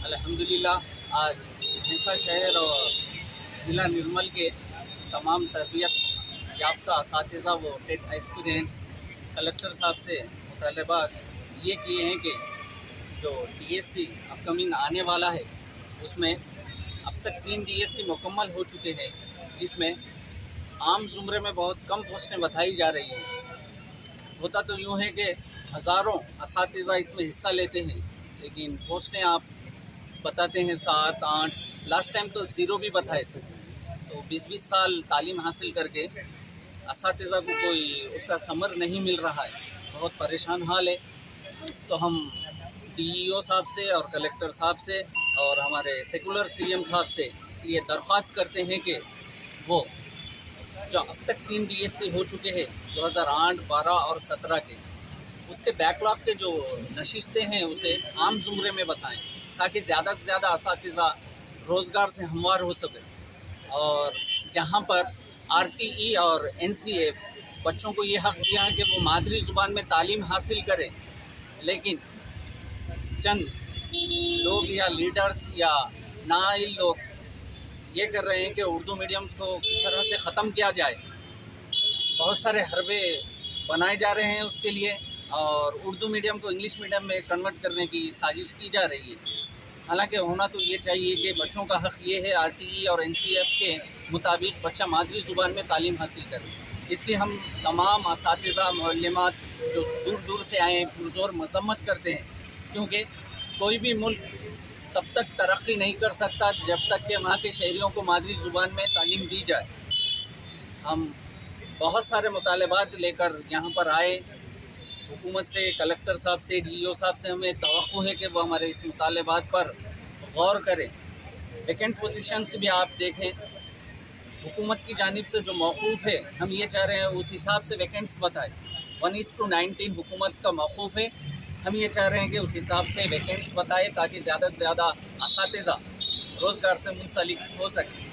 الحمدللہ آج بھینسا شہر اور ضلع نرمل کے تمام تربیت یافتہ اساتذہ و ٹیٹ ایسپیرینٹس کلکٹر صاحب سے مطالبات یہ کیے ہیں کہ جو ڈی ایس سی اپ کمنگ آنے والا ہے اس میں اب تک 3 ڈی ایس سی مکمل ہو چکے ہیں، جس میں عام زمرے میں بہت کم پوسٹیں بتائی جا رہی ہیں۔ ہوتا تو یوں ہے کہ ہزاروں اساتذہ اس میں حصہ لیتے ہیں، لیکن پوسٹیں آپ بتاتے ہیں 7 8، لاسٹ ٹائم تو 0 بھی بتائے تھے۔ تو 20 سال تعلیم حاصل کر کے اساتذہ کو کوئی اس کا ثمر نہیں مل رہا ہے، بہت پریشان حال ہے۔ تو ہم ڈی ای او صاحب سے اور کلیکٹر صاحب سے اور ہمارے سیکولر سی ایم صاحب سے یہ درخواست کرتے ہیں کہ وہ جو اب تک 3 ڈی ایس سی ہو چکے ہیں 2008 12 اور 17 کے، اس کے بیک لاگ کے جو نشستیں ہیں اسے عام زمرے میں بتائیں، تاکہ زیادہ سے زیادہ اساتذہ روزگار سے ہموار ہو سکے۔ اور جہاں پر آر ٹی ای اور این سی ایف بچوں کو یہ حق دیا ہے کہ وہ مادری زبان میں تعلیم حاصل کریں، لیکن چند لوگ یا لیڈرز یا نااہل لوگ یہ کر رہے ہیں کہ اردو میڈیمز کو کس طرح سے ختم کیا جائے۔ بہت سارے حربے بنائے جا رہے ہیں اس کے لیے، اور اردو میڈیم کو انگلش میڈیم میں کنورٹ کرنے کی سازش کی جا رہی ہے۔ حالانکہ ہونا تو یہ چاہیے کہ بچوں کا حق یہ ہے آر ٹی ای اور این سی ایف کے مطابق بچہ مادری زبان میں تعلیم حاصل کرے۔ اس کی ہم تمام اساتذہ معلمات جو دور دور سے آئے ہیں پرزور مذمت کرتے ہیں، کیونکہ کوئی بھی ملک تب تک ترقی نہیں کر سکتا جب تک کہ وہاں کے شہریوں کو مادری زبان میں تعلیم دی جائے۔ ہم بہت سارے مطالبات لے کر یہاں پر آئے، حکومت سے، کلکٹر صاحب سے، ڈی ای او صاحب سے ہمیں توقع ہے کہ وہ ہمارے اس مطالبات پر غور کریں۔ ویکنٹ پوزیشنز بھی آپ دیکھیں، حکومت کی جانب سے جو موقوف ہے، ہم یہ چاہ رہے ہیں اس حساب سے ویکنٹس بتائیں۔ 1:19 حکومت کا موقوف ہے، ہم یہ چاہ رہے ہیں کہ اس حساب سے ویکنٹس بتائے تاکہ زیادہ سے زیادہ اساتذہ روزگار سے منسلک ہو سکیں۔